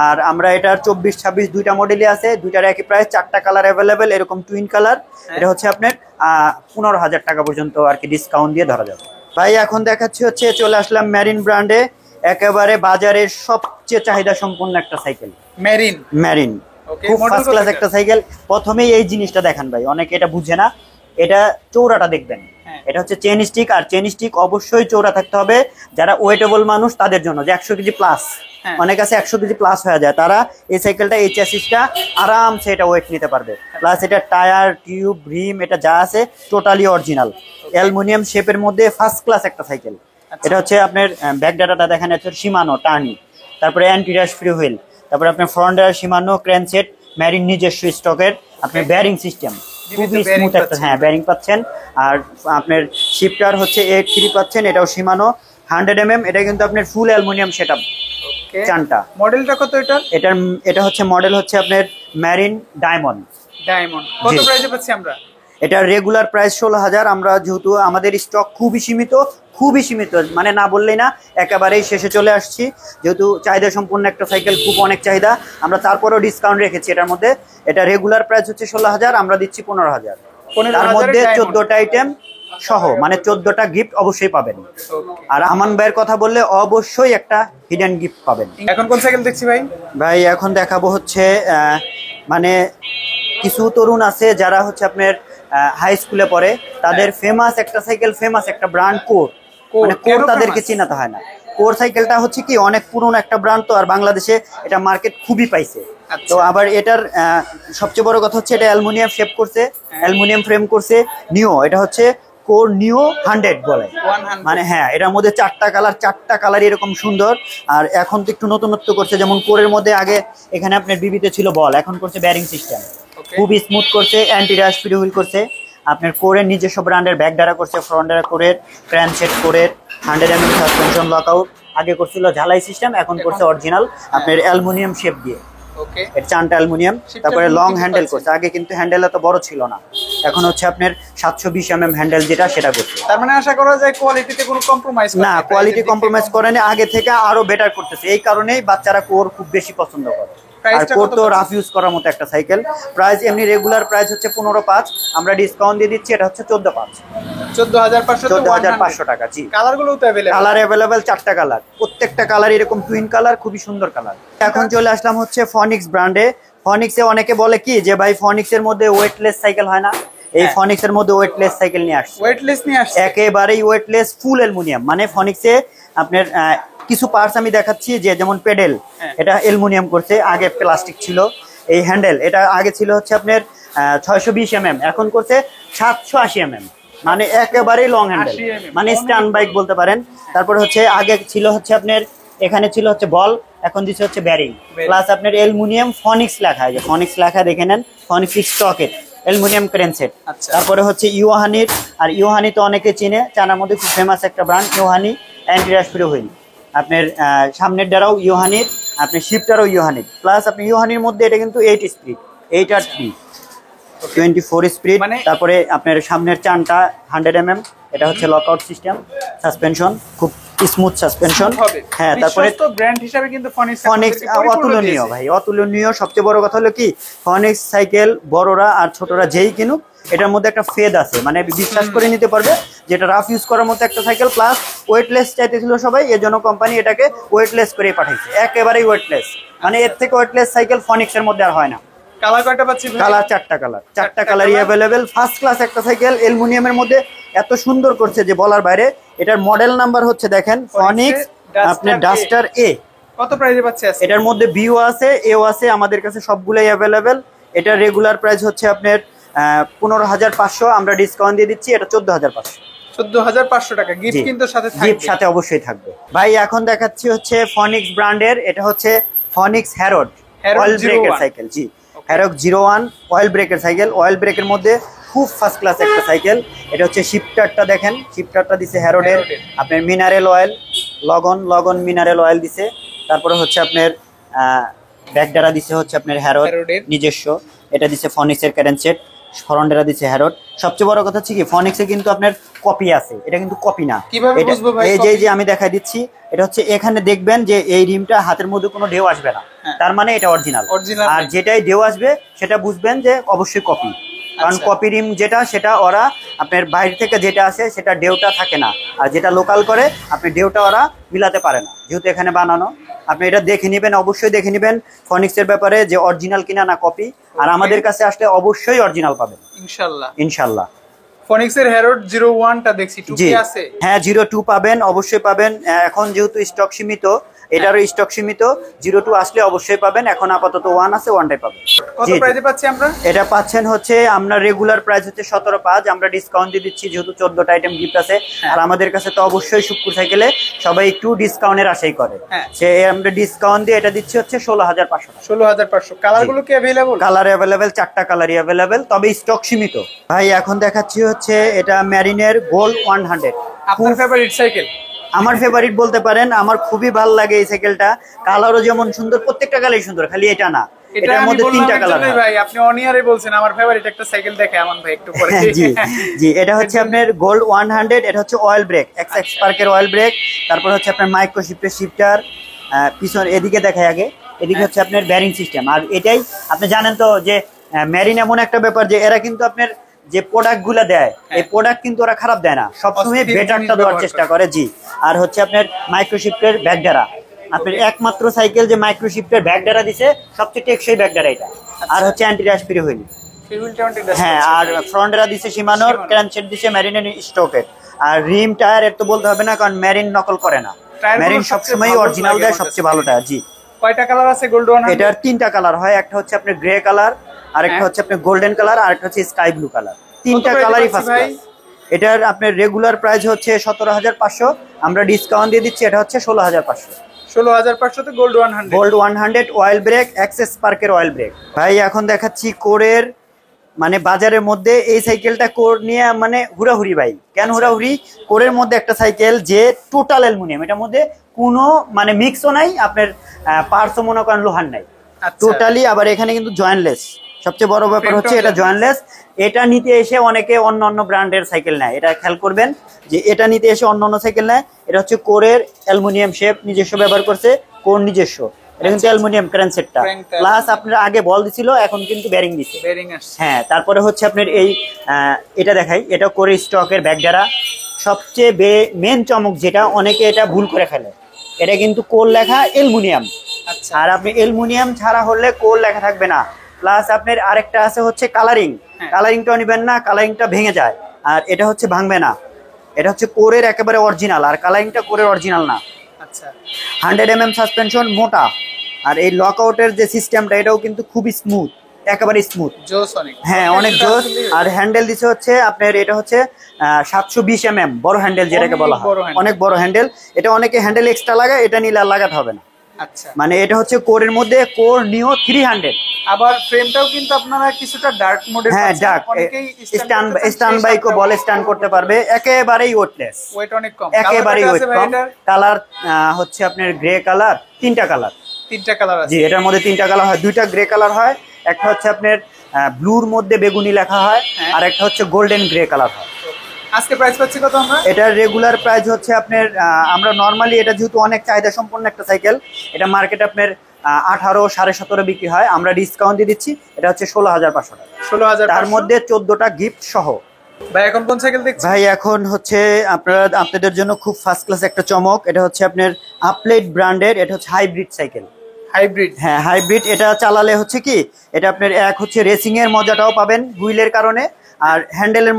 আর আমরা এটার 24-26 দুইটা মডেলই আছে, দুইটার একই প্রাইস, 4টা কালার অ্যাভেলেবেল, এরকম টুইন কালার। এটা হচ্ছে আপনার 15,000 টাকা পর্যন্ত আর কি ডিসকাউন্ট দিয়ে ধরা যাবে। ভাই এখন দেখাচ্ছি হচ্ছে, চলে আসলাম মেরিন ব্র্যান্ডে, একেবারে বাজারের সবচেয়ে চাহিদা সম্পন্ন একটা সাইকেল, মেরিন খুব ফার্স্ট ক্লাস একটা সাইকেল। প্রথমেই এই জিনিসটা দেখান ভাই, অনেকে এটা বুঝে না, এটা চৌড়াটা দেখবেন। এটা হচ্ছে চেন স্টিক, আর চেন স্টিক অবশ্যই চৌড়া থাকতে হবে, যারা ওয়েটেবল মানুষ তাদের জন্য, যে 100 কেজি প্লাস, অনেক কাছে 100 কেজি প্লাস হয়ে যায়, তারা এই সাইকেলটা, এই চ্যাসিসটা আরামসে এটা ওয়েট নিতে পারবে। প্লাস এটা টায়ার, টিউব, রিম, এটা যা আছে টোটালি অরিজিনাল, অ্যালুমিনিয়াম শেপের মধ্যে ফার্স্ট ক্লাস একটা সাইকেল। এটা হচ্ছে আপনার ব্যাক ডাটাটা দেখেন, হচ্ছে শিমানো টার্নি, তারপরে অ্যান্টি র্যাশ ফ্রি হুইল, তারপরে আপনার ফ্রন্ট শিমানো ক্রেন সেট, মেরিন নিজস্ব স্টকের আপনার বেয়ারিং সিস্টেম, খুবই স্মুথ একটা বেয়ারিং পাচ্ছেন। আর আপনার শিফটার হচ্ছে 8-3 পাচ্ছেন, এটাও শিমানো 100 এটা কিন্তু আপনার ফুল অ্যালুমিনিয়াম সেটআপ। চানটা মডেলটা কত? এটা হচ্ছে মডেল হচ্ছে আপনার মেরিন ডায়মন্ড। কত প্রাইসে পাচ্ছি আমরা? এটা রেগুলার প্রাইস 16,000, আমরা যেহেতু আমাদের স্টক খুবই সীমিত, মানে না বললেই না, একেবারেই শেষে চলে আসছি, যেহেতু চাহিদা সম্পূর্ণ একটা সাইকেল, খুব অনেক চাহিদা, আমরা তারপরেও ডিসকাউন্ট রেখেছি এটার মধ্যে। এটা রেগুলার প্রাইস হচ্ছে 16,000, আমরা দিচ্ছি 15,000, তার মধ্যে 14টা আইটেম সহ, মানে 14টা গিফট অবশ্যই পাবেন। আর আমান ভাইয়ের কথা বললে অবশ্যই একটা হিডেন গিফট পাবেন। এখন কোন সাইকেল দেখছি ভাই? এখন দেখাবো হচ্ছে মানে কিছু তরুণ আছে যারা হচ্ছে আপনার হাই স্কুলে পড়ে, তাদের ফেমাস একটা সাইকেল, ফেমাস একটা ব্র্যান্ড কোর, মানে কোর তাদেরকে চিনাতে হয় না। কোর সাইকেলটা হচ্ছে কি অনেক পুরনো একটা ব্র্যান্ড, তো আর বাংলাদেশে এটা মার্কেট খুবই পাইছে। তো আবার এটার সবচেয়ে বড় কথা হচ্ছে এটা অ্যালুমিনিয়াম শেপ করছে, অ্যালুমিনিয়াম ফ্রেম করছে, নিও, এটা হচ্ছে কোর নিও 100 বলে, মানে এটার মধ্যে 4টা কালার এরকম সুন্দর। আর এখন তো একটু নতুনত্ব করছে, যেমন কোরের মধ্যে আগে এখানে আপনার বিবিতে ছিল বল, এখন করছে বেয়ারিং সিস্টেম, খুবই স্মুথ করছে, অ্যান্টি র্যাশ ফ্রি হুইল করছে, আপনার কোরের নিজস্ব ব্র্যান্ডের ব্যাক ডারা করছে, ফ্রন্ট ডারা কোরের, ক্র্যান সেট কোরের, 100 সাসপেনশন লকআউট, আগে করছিল ঝালাই সিস্টেম, এখন করছে অরিজিনাল আপনার অ্যালুমিনিয়াম শেপ দিয়ে, এর চানটা অ্যালুমিনিয়াম, তারপরে লং হ্যান্ডেল করছে, আগে কিন্তু হ্যান্ডেল এত বড় ছিল না, এখন হচ্ছে আপনার 720 হ্যান্ডেল যেটা সেটা করছে। তার মানে আশা করা যায় কোয়ালিটিতে কোনো কম্প্রোমাইজ না, কোয়ালিটি কম্প্রোমাইজ করেনি, আগে থেকে আরো বেটার করতেছে, এই কারণেই বাচ্চারা কোর খুব বেশি পছন্দ করে। আর কোর তো রাফ ইউজ করার মতো একটা সাইকেল। প্রাইস এমনি রেগুলার প্রাইস হচ্ছে 15,500, আমরা ডিসকাউন্ট দিয়ে দিচ্ছি, এটা হচ্ছে 14,500 টাকা। জি, কালারগুলো তো अवेलेबल, কালার अवेलेबल 4টা কালার, প্রত্যেকটা কালার এরকম টুইন কালার, খুবই সুন্দর কালার। এখন চলে আসলাম হচ্ছে ফনিক্স ব্র্যান্ডে। ফনিক্সে অনেকে বলে কি যে ভাই ফনিক্সের মধ্যে ওয়েটলেস সাইকেল হয় না, এই ফনিক্সের মধ্যে ওয়েটলেস সাইকেল নিয়ে আসছে, ওয়েটলেস নিয়ে আসছে, একেবারেই ওয়েটলেস, ফুল অ্যালুমিনিয়াম, মানে ফনিক্সে আপনার কিছু পার্টস আমি দেখাচ্ছি, যে যেমন পেডেল, এটা অ্যালুমিনিয়াম করছে, আগে প্লাস্টিক ছিল। এই হ্যান্ডেল এটা আগে ছিল হচ্ছে আপনার 620 mm, এখন করছে 780 mm, মানে একেবারেই লং হ্যান্ডেল, মানে স্ট্যান্ড বাইক বলতে পারেন। তারপরে হচ্ছে আগে ছিল হচ্ছে আপনার এখানে ছিল হচ্ছে বল, এখন দিচ্ছে হচ্ছে ব্যারিং, প্লাস আপনার অ্যালুমিনিয়াম ফনিক্স লেখা, যে ফনিক্স লেখা দেখে নেন, ফনিক্স স্টকের অ্যালুমিনিয়াম ক্রেনসেট। তারপরে হচ্ছে ইউহানির, আর ইউহানি তো অনেকে চিনে, চায়নার মধ্যে খুব ফেমাস একটা ব্র্যান্ড ইউহানি অ্যান্টি র্যাশ ফ্রি হুইল। আপনার সামনের দ্বারাও ইউহানির, আপনি শিফটারও ইউহানির, প্লাস আপনি ইউহানির মধ্যে এটা কিন্তু 8 স্পিড, 8 আর 3 24 স্পিড। তারপরে আপনার সামনের চানটা 100 mm, এটা হচ্ছে লকআউট সিস্টেম, সাসপেনশন খুব স্মুথ সাসপেনশন। হ্যাঁ, তারপরে তো ব্র্যান্ড হিসেবে কিন্তু ফনিক্স অতুলনীয় ভাই, অতুলনীয়। সবচেয়ে বড় কথা হলো কি, ফনিক্স সাইকেল বড়রা আর ছোটরা যেই কিনুক, এটার মধ্যে একটা ফেদ আছে, মানে বিশ্বাস করে নিতে পারবে যেটা রাফ ইউজ করার মতো একটা সাইকেল, প্লাস ওয়েটলেস চাইতেছিল সবাই, এর জন্য কোম্পানি এটাকে ওয়েটলেস করে পাঠাইছে, একেবারেই ওয়েটলেস, মানে এর থেকে ওয়েটলেস সাইকেল ফনিক্সের মধ্যে আর হয় না। কালার কয়টা পাচ্ছি? কালার 4টা কালার, 4টা কালারই অ্যাভেলেবেল। ফার্স্ট ক্লাস একটা সাইকেল, অ্যালুমিনিয়ামের মধ্যে এত সুন্দর করছে যে বলার বাইরে। এটার মডেল নাম্বার হচ্ছে দেখেন ফনিক্স আপনার ডাস্টার এ। কত প্রাইসে পাচ্ছি? এটার মধ্যে বিও আছে, এও আছে, আমাদের কাছে সবগুলাই অ্যাভেলেবেল। এটা রেগুলার প্রাইস হচ্ছে আপনার 15,500, আমরা ডিসকাউন্ট দিয়ে দিচ্ছি, এটা 14,500। 14,500 টাকা। গিফট কিন্তু সাথে থাকবে, গিফট সাথে অবশ্যই থাকবে ভাই। এখন দেখাচ্ছি হচ্ছে ফনিক্স ব্র্যান্ডের, এটা হচ্ছে ফনিক্স হ্যারোড অয়েল ব্রেকের সাইকেল। জি, হ্যারোড 01 অয়েল ব্রেকের সাইকেল, অয়েল ব্রেকের মধ্যে খুব ফার্স্ট ক্লাস একটা সাইকেল। এটা হচ্ছে শিফটারটা দেখেন, শিফটারটা দিছে হ্যারোডের, আপনার মিনারেল অয়েল, লগন মিনারেল অয়েল দিছে। তারপরে হচ্ছে আপনার ব্যাকডারা দিছে হচ্ছে আপনার হ্যারোড নিজস্ব, এটা দিছে ফনিক্সের ক্যারেন্সেট, ফরন্ডেরা দিছে হ্যারোড। সবচেয়ে বড় কথা হচ্ছে কি, ফনিক্সে কিন্তু আপনার কপি আছে, এটা কিন্তু কপি না। এই যে আমি দেখাই দিচ্ছি, এটা হচ্ছে এখানে দেখবেন যে এই রিমটা হাতের মধ্যে কোনো ঢেউ আসবে না, তার মানে এটা অরিজিনাল। আর যেটাই ঢেউ আসবে সেটা বুঝবেন যে অবশ্যই কপি, কারণ কপি রিম যেটা, সেটা ওরা আপনার বাইরে থেকে যেটা আসে সেটা ঢেউটা থাকে না, আর যেটা লোকাল করে আপনি ঢেউটা ওরা মিলাতে পারে না, যেহেতু এখানে বানানো। আপনি এটা দেখে নেবেন, অবশ্যই দেখে নেবেন ফনিক্সের ব্যাপারে যে অরিজিনাল কিনা না কপি, আর আমাদের কাছে আসলে অবশ্যই অরিজিনাল পাবেন ইনশাআল্লাহ। ইনশাআল্লাহ। ফনিক্সের হ্যারোড 01 টা দেখছি, 2 কি আছে? হ্যাঁ, 02 পাবেন, অবশ্যই পাবেন। এখন যেহেতু স্টক সীমিত, এটারও স্টক সীমিত, 02 আসলে অবশ্যই পাবেন। এখন আপাতত 1 আছে, 1টাই পাবেন। কত প্রাইসে পাচ্ছি আমরা? এটা পাচ্ছেন হচ্ছে আমরা রেগুলার প্রাইস হচ্ছে 17,500, আমরা ডিসকাউন্ট দিয়ে দিচ্ছি যেহেতু 14টা আইটেম গিফট আছে। আর আমাদের কাছে তো অবশ্যই শুক্কুর সাইকেলে সবাই একটু ডিসকাউন্টের আশাই করে, সে আমরা ডিসকাউন্ট দিয়ে এটা দিচ্ছি হচ্ছে 16,500। 16,500। কালারগুলো কি अवेलेबल? কালার अवेलेबल, 4টা কালারই अवेलेबल, তবে স্টক সীমিত ভাই। এখন দেখাচ্ছি হচ্ছে এটা মেরিনের গোল্ড 100। আপনার ফেভারিট সাইকেল? আমার ফেভারিট বলতে পারেন, আমার খুবই ভালো লাগে এই সাইকেলটা। কালারও যেমন সুন্দর, প্রত্যেকটা কালারই সুন্দর, খালি এটা না, এটার মধ্যে 3টা কালার। ভাই আপনি অনিয়ারে বলছেন আমার ফেভারিট একটা সাইকেল দেখে আমান ভাই একটু পরে। জি জি, এটা হচ্ছে আপনার গোল্ড 100, এটা হচ্ছে অয়েল ব্রেক, এক্স পার্কের অয়েল ব্রেক। তারপর হচ্ছে আপনার মাইক্রো শিফটার, পিছন এদিকে দেখায় আগে, এদিকে হচ্ছে আপনার ব্যারিং সিস্টেম। আর এটাই আপনি জানেন তো যে মেরিন এমন একটা ব্যাপার যে এরা কিন্তু আপনার যে প্রোডাক্ট গুলা দেয়, এই প্রোডাক্ট কিন্তু ওরা খারাপ দেয় না, সবসময় বেটারটা দেওয়ার চেষ্টা করে। জি, আর হচ্ছে আপনার মাইক্রোশিফটের ব্যাকডারা, আপনার একমাত্র সাইকেল যে মাইক্রোশিফটের ব্যাকডারা দিছে, সবচেয়ে টেকসই ব্যাকডারা এটা। আর হচ্ছে অ্যান্টি র্যাশ ফ্রি হুইল। হ্যাঁ, আর ফ্রন্টরা দিছে শিমানোর, ক্র্যানসেট দিছে মেরিনের স্টকের। আর রিম টায়ার এর তো বলতে হবে না, কারণ মেরিন নকল করে না, মেরিন সবসময় অরিজিনাল দেয়, সবচেয়ে ভালো টায়ার। জি। কয়টা কালার আছে গোল্ড 100? এটার 3টা কালার হয়, একটা হচ্ছে আপনার গ্রে কালার, আরেকটা হচ্ছে আপনার গোল্ডেন কালার, আর একটা হচ্ছে স্কাই ব্লু কালার। 3টা কালারই ফার্স্ট ক্লাস। এটার আপনার রেগুলার প্রাইস হচ্ছে 17,500, আমরা ডিসকাউন্ট দিয়ে দিচ্ছি, এটা হচ্ছে 16,500। 16,500 তে গোল্ড 100। গোল্ড 100 অয়েল ব্রেক, এক্সেস পার্কের অয়েল ব্রেক ভাই। এখন দেখাচ্ছি কোরের, মানে বাজারের মধ্যে এই সাইকেলটা কোর নিয়ে মানে হুড়াহুড়ি ভাই। কেন হুড়াহুড়ি? কোরের মধ্যে একটা সাইকেল যে টোটাল অ্যালুমিনিয়াম, এটার মধ্যে কোনো মানে মিক্সও নাই, আপনার পার্টসও মনে করেন লোহার নাই, টোটালি। আবার এখানে কিন্তু জয়েন্টলেস, সবচেয়ে বড় ব্যাপার হচ্ছে এটা জয়েন্টলেস। এটা নিতে এসে অনেকে অন্য অন্য ব্র্যান্ডের সাইকেল নেয়, এটা খেয়াল করবেন যে এটা নিতে এসে অন্য অন্য সাইকেল নেয়। এটা হচ্ছে কোরের অ্যালুমিনিয়াম শেপ, নিজস্ব ব্যবহার করছে, কোর নিজস্ব। এটা কিন্তু অ্যালুমিনিয়াম ক্র্যানসেটটা, প্লাস আপনার আগে বল দিছিল, এখন কিন্তু বেরিং দিছে। হ্যাঁ, তারপরে হচ্ছে আপনার এই এটা দেখাই, এটা কোরে স্টকের ব্যাকডারা। সবচেয়ে মেন চমক যেটা, অনেকে এটা ভুল করে ফেলে, এটা কিন্তু কোর লেখা অ্যালুমিনিয়াম। আর আপনি অ্যালুমিনিয়াম ছাড়া হলে কোর লেখা থাকবে না। প্লাস আপনার আরেকটা আছে হচ্ছে কালারিং, কালারিংটাও নিবেন না, কালারিংটা ভেঙে যায়। আর এটা হচ্ছে ভাঙবে না, এটা হচ্ছে কোরের একেবারে অরিজিনাল, আর কালারিংটা কোরের অরিজিনাল না। আচ্ছা 100 mm সাসপেনশন মোটা, আর এই লকআউটের যে সিস্টেমটা এটাও কিন্তু খুবই স্মুথ, একেবারে স্মুথ, জোস অনেক। হ্যাঁ অনেক জোস। আর হ্যান্ডেল দিছে হচ্ছে আপনার, এটা হচ্ছে 720 mm বড় হ্যান্ডেল যেটাকে বলা হয়, অনেক বড় হ্যান্ডেল। এটা অনেকে হ্যান্ডেল এক্সট্রা লাগায়, এটা নিলে আর লাগাতে হবে না। আচ্ছা মানে এটা হচ্ছে কোরের মধ্যে কোর নিও 300। আবার ফ্রেমটাও কিন্তু আপনারা কিছুটা ডার্ক মোডের হ্যাঁ ডার্ক, স্ট্যান্ড বাইকও বলে স্ট্যান্ড করতে পারবে, একেবারেই ওয়েটলেস, ওয়েট অনেক কম, একেবারেই ওয়েট কম। কালার হচ্ছে আপনার গ্রে কালার, তিনটা কালার আছে। জি, এটার মধ্যে তিনটা কালার হয়, দুইটা গ্রে কালার হয়, একটা হচ্ছে আপনার ব্লুর মধ্যে বেগুনি লেখা হয়, আর একটা হচ্ছে গোল্ডেন গ্রে কালার হয়। আজকে প্রাইস পাচ্ছি কত আমরা? এটার রেগুলার প্রাইস হচ্ছে আপনার, আমরা নরমালি এটা যেহেতু অনেক চাহিদা সম্পন্ন একটা সাইকেল, এটা মার্কেটে আপনার 18, 17.5 বিক্রি হয়, আমরা ডিসকাউন্ট দিয়ে দিচ্ছি, এটা হচ্ছে 16,500 টাকা। 16,000, তার মধ্যে 14টা গিফট সহ। ভাই এখন কোন সাইকেল দেখছেন? ভাই এখন হচ্ছে আপনাদের জন্য খুব ফার্স্ট ক্লাস একটা চমক, এটা হচ্ছে আপনার আপলেট ব্র্যান্ডের, এটা হচ্ছে হাইব্রিড সাইকেল। হাইব্রিড? হ্যাঁ হাইব্রিড। এটা চালালে হচ্ছে কি, এটা আপনার এক হচ্ছে রেসিং এর মজাটাও পাবেন হুইলের কারণে, আর হ্যান্ডেলের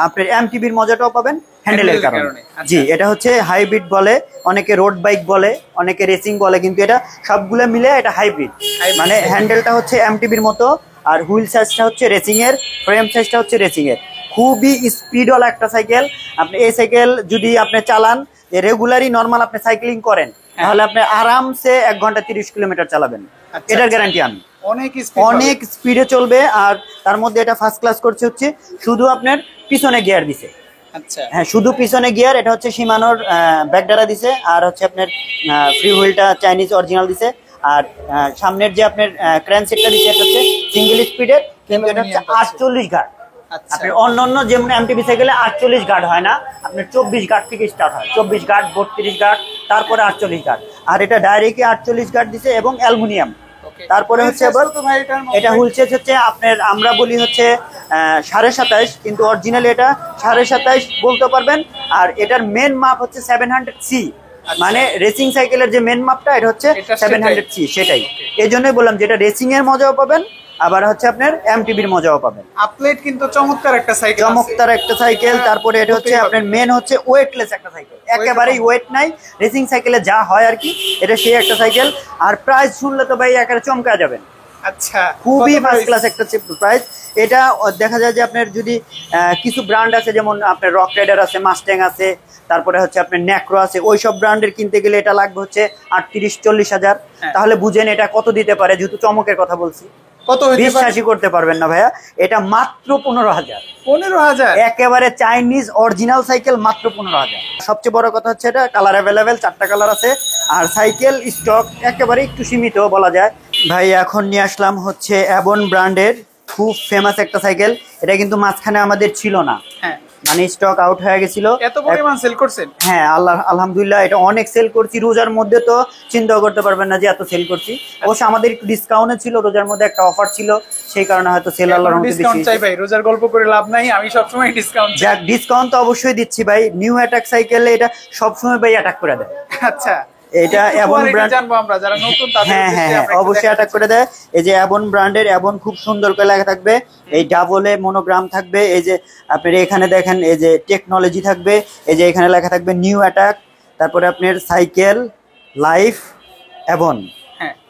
আপনার এমটিবির মজাটাও পাবেন হ্যান্ডেলের কারণে। জি, এটা হচ্ছে হাইব্রিড বলে, অনেকে রোড বাইক বলে, অনেকে রেসিং বলে, কিন্তু এটা সবগুলো মিলে এটা হাইব্রিড। মানে হ্যান্ডেলটা হচ্ছে এমটিবির মতো, আর হুইল সাইজটা হচ্ছে রেসিং এর, ফ্রেম সাইজটা হচ্ছে রেসিং এর। খুবই স্পিডওয়ালা একটা সাইকেল। আপনি এই সাইকেল যদি আপনি চালান, রেগুলারই নর্মাল আপনি সাইক্লিং করেন, তাহলে আপনি আরামসে 1 ঘন্টা 30 কিলোমিটার চালাবেন, এটার গ্যারান্টি আমি। অনেক স্পিডে চলবে। আর তার মধ্যে এটা ফার্স্ট ক্লাস করছে হচ্ছে শুধু আপনার পিছনে গিয়ার দিছে। আচ্ছা হ্যাঁ, শুধু পিছনে গিয়ার। এটা হচ্ছে শিমানোর ব্যাকডারা দিছে, আর হচ্ছে আপনার ফ্রি হুইলটা চাইনিজ অরিজিনাল দিছে। আর সামনের যে আপনার ক্র্যান সেটটা দিছে, এটা হচ্ছে সিঙ্গেল স্পিডের, কিন্তু এটা হচ্ছে 48 গার্ড। আপনার অন্য যেমন এমটিবি সাইকেলে 48 গার্ড হয় না, আপনার 24 গার্ড থেকে স্টার্ট হয়, 24 গার্ড, 32 গার্ড, তারপরে 48 গার্ড। আর এটা ডাইরেক্টলি 48 গার্ড দিছে এবং অ্যালুমিনিয়াম। তারপরে হচ্ছে আবার এটা হুইলসেজ হচ্ছে আপনার, আমরা বলি হচ্ছে 27.5, কিন্তু অরিজিনালি এটা 27.5 বলতে পারবেন। আর এটার মেন মাপ হচ্ছে 700C, মানে রেসিং সাইকেলের যে মেন মাপটা এটা হচ্ছে 700C, সেটাই। এই জন্যই বললাম যে এটা রেসিং এর মজাও পাবেন, আবার হচ্ছে আপনার এমটিবির মজাও পাবেন। আপলেট কিন্তু চমৎকার একটা সাইকেল, চমৎকার একটা সাইকেল। তারপরে এটা হচ্ছে আপনার মেন হচ্ছে ওয়েটলেস একটা সাইকেল, একেবারেই ওয়েট নাই, রেসিং সাইকেলে যা হয় আর কি, এটা সেই একটা সাইকেল। আর প্রাইস শুনলে তো ভাই একেবারে চমকা যাবেন। আচ্ছা, খুবই ফার্স্ট ক্লাস একটা প্রাইস। এটা দেখা যায় যে আপনার যদি কিছু ব্র্যান্ড আছে, যেমন আপনার রক রাইডার আছে, মাস্ট্যাং আছে, তারপরে হচ্ছে আপনার ন্যাক্রো আছে, ওইসব ব্র্যান্ডের কিনতে গেলে এটা লাগবে হচ্ছে 38-40 হাজার। তাহলে বুঝেন এটা কত দিতে পারে, যেহেতু চমকের কথা বলছি। কত বিশ্বাসই করতে পারবেন না ভাইয়া, এটা মাত্র 15,000। 15,000? একেবারে চাইনিজ অরিজিনাল সাইকেল, মাত্র 15,000। সবচেয়ে বড় কথা হচ্ছে এটা কালার অ্যাভেলেবেল, 4টা কালার আছে। আর সাইকেল স্টক একেবারে একটু সীমিত বলা যায়। ভাই এখন নিয়ে আসলাম হচ্ছে অ্যাবন ব্র্যান্ডের খুব ফেমাস একটা সাইকেল। এটা কিন্তু মাঝখানে আমাদের ছিল না, মানে স্টক আউট হয়ে গেছিল। এত পরিমাণ সেল করছেন? হ্যাঁ, আলহামদুলিল্লাহ, এটা অনেক সেল করছি। রোজার মধ্যে তো চিন্তা করতে পারবেন না যে এত সেল করছি। অবশ্য আমাদের একটু ডিসকাউন্ট ছিল, রোজার মধ্যে একটা অফার ছিল, সেই কারণে হয়তো সেল আল্লাহর রহমতে বেশি। ডিসকাউন্ট চাই ভাই, রোজার গল্প করে লাভ নাই, আমি সব সময় ডিসকাউন্ট চাই। ডিসকাউন্ট তো অবশ্যই দিচ্ছি ভাই। নিউ অ্যাটাক সাইকেলে এটা সব সময় ভাই অ্যাটাক করে দেয়। আচ্ছা, এটা অ্যাবন ব্র্যান্ড, জানবো আমরা যারা নতুন তাদের। হ্যাঁ অবশ্যই অ্যাটাক করে দেয়। এই যে অ্যাবন ব্র্যান্ডের, অ্যাবন খুব সুন্দর করে লেখা থাকবে, এই ডাবলে মনোগ্রাম থাকবে। এই যে আপনার এখানে দেখেন, এই যে টেকনোলজি থাকবে, এই যে এখানে লেখা থাকবে নিউ অ্যাটাক, তারপরে আপনার সাইকেল লাইফ অ্যাবন।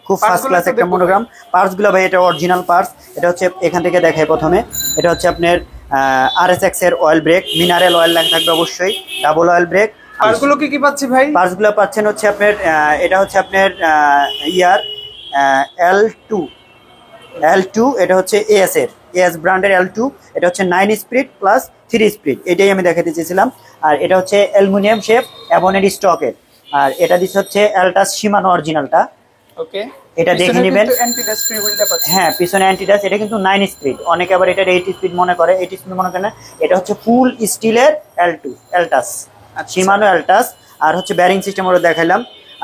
খুব ফার্স্ট ক্লাস একটা মনোগ্রাম। পার্টস গুলো ভাই এটা অরিজিনাল পার্টস। এটা হচ্ছে এখান থেকে দেখায় প্রথমে, এটা হচ্ছে আপনার RSX এর অয়েল ব্রেক, মিনারেল অয়েল লেখা থাকবে অবশ্যই, ডাবল অয়েল ব্রেক। পার্টসগুলো কি পাচ্ছি ভাই? পার্টসগুলো পাচ্ছেন হচ্ছে আপনার, এটা হচ্ছে আপনার L2, এটা হচ্ছে AS ব্র্যান্ডের L2। এটা হচ্ছে 9 স্পিড প্লাস 3 স্পিড, এটাই আমি দেখাতে চেয়েছিলাম। আর এটা হচ্ছে অ্যালুমিনিয়াম শেপ, অ্যাবনের স্টকের। আর এটা দিচ্ছে হচ্ছে অ্যালটাস শিমানো অরিজিনালটা। ওকে, এটা দেখে নেবেন। হ্যাঁ, পিছনে অ্যান্টিডাস। এটা কিন্তু 9 স্পিড, অনেকে আবার এটা 8 স্পিড মনে করে, 8 স্পিড মনে করে না। এটা হচ্ছে ফুল স্টিলের L2 অ্যালটাস, শিমানো অ্যালটাস। আর হচ্ছে ব্যারিং সিস্টেম ওরা দেখাইলাম।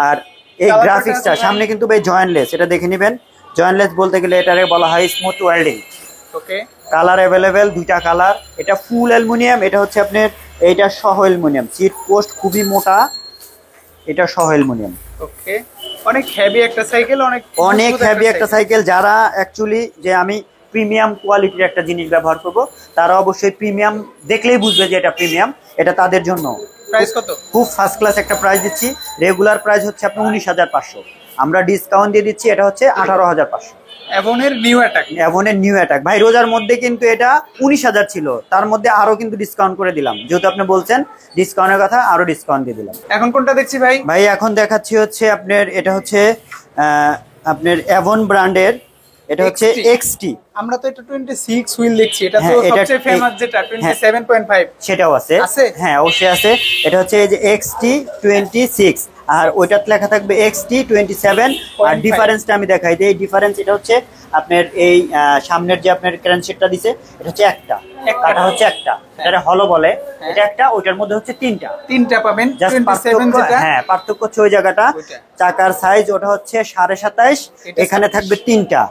আর এই গ্রাফিক্সটা সামনে কিন্তু ভাই জয়েন্টলেস, এটা দেখে নেবেন। জয়েন্টলেস বলতে গেলে এটারে বলা হয় স্মুথ ওয়েল্ডিং। ওকে, কালার অ্যাভেলেবেল, 2টা কালার। এটা ফুল অ্যালুমিনিয়াম, এটা হচ্ছে আপনার এইটা সহ অ্যালুমিনিয়াম। সিট পোস্ট খুবই মোটা, এটা সহ অ্যালুমিনিয়াম। ওকে, অনেক হেভি একটা সাইকেল, অনেক হেভি একটা সাইকেল। যারা অ্যাকচুয়ালি যে আমি প্রিমিয়াম কোয়ালিটির একটা জিনিস ব্যবহার করব, তারা অবশ্যই প্রিমিয়াম দেখলেই বুঝবে যে এটা প্রিমিয়াম, এটা তাদের জন্য। প্রাইস কত? খুব ফার্স্ট ক্লাস একটা প্রাইস দিচ্ছি। রেগুলার প্রাইস হচ্ছে আপনার 19,500, আমরা ডিসকাউন্ট দিয়ে দিচ্ছি, এটা হচ্ছে 18,500। অ্যাভনের নিউ অ্যাটাক। অ্যাভনের নিউ অ্যাটাক ভাই, রোজার মধ্যে কিন্তু এটা 19,000 ছিল, তার মধ্যে আরো কিন্তু ডিসকাউন্ট করে দিলাম, যেহেতু আপনি বলছেন ডিসকাউন্টের কথা, আরো ডিসকাউন্ট দিয়ে দিলাম। এখন কোনটা দেখছি ভাই? ভাই এখন দেখাচ্ছি হচ্ছে আপনার, এটা হচ্ছে আপনার অ্যাভন ব্র্যান্ডের, এটা হচ্ছে এক্সটি। আমরা তো এটা 26 হুইল দেখছি, এটা তো সবচেয়ে ফেমাস যেটা 27.5 সেটাও আছে। হ্যাঁ অবশ্যই আছে। এটা হচ্ছে এই যে এক্সটি 26, আর ওইটাতে লেখা থাকবে এক্সটি 27। আর ডিফারেন্সটা আমি দেখাই দিই। এই ডিফারেন্স এটা হচ্ছে আপনার এই সামনের যে আপনার ক্র্যানশেটটা দিছে, এটা হচ্ছে একটা, কাটা হচ্ছে একটা, এটা হলো বলে, এটা একটা, ওইটার মধ্যে হচ্ছে তিনটা পাবেন। 27 যেটা, হ্যাঁ পার্থক্য হচ্ছে ওই জায়গাটা। চাকার সাইজ ওটা হচ্ছে 27.5, এখানে থাকবে তিনটা।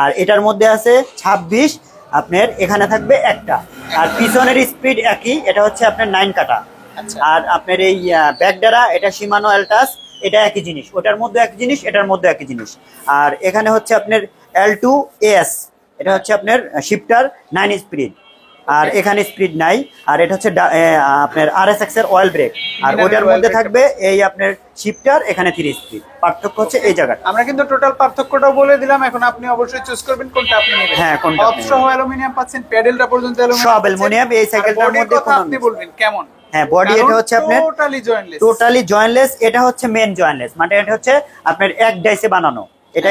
আর এটার মধ্যে আছে 26, আপনার এখানে থাকবে একটা। আর পিছনের স্পিড একই, এটা হচ্ছে আপনার 9 কাটা। আর আপনার এই ব্যাকডারা, এটা শিমানো এলটাস, এটা একই জিনিস, ওটার মধ্যে একই জিনিস, এটার মধ্যে একই জিনিস। আর এখানে হচ্ছে আপনার L2AS, এটা হচ্ছে আপনার শিফটার 9 স্পিড, আর এখানে স্পিড নাই। আর এটা হচ্ছে আপনার RSX এর অয়েল ব্রেক, আর ওটার মধ্যে থাকবে এই আপনার শিফটার, এখানে 3 স্পিড। পার্থক্য হচ্ছে এই জায়গাটা। আমরা কিন্তু টোটাল পার্থক্যটাও বলে দিলাম, এখন আপনি অবশ্যই চুজ করবেন কোনটা আপনি নেবেন। হ্যাঁ কোনটা অপশন অ্যালুমিনিয়াম পাচ্ছেন, প্যাডেলটা পর্যন্ত সব অ্যালুমিনিয়াম। এই সাইকেলটার মধ্যে কোন আপনি বলবেন কেমন? হ্যাঁ বডি এটা হচ্ছে আপনার টোটালি জয়েন্টলেস, এটা হচ্ছে মেন জয়েন্টলেস, মানে এটা হচ্ছে আপনার এক ডাইসে বানানো। এটা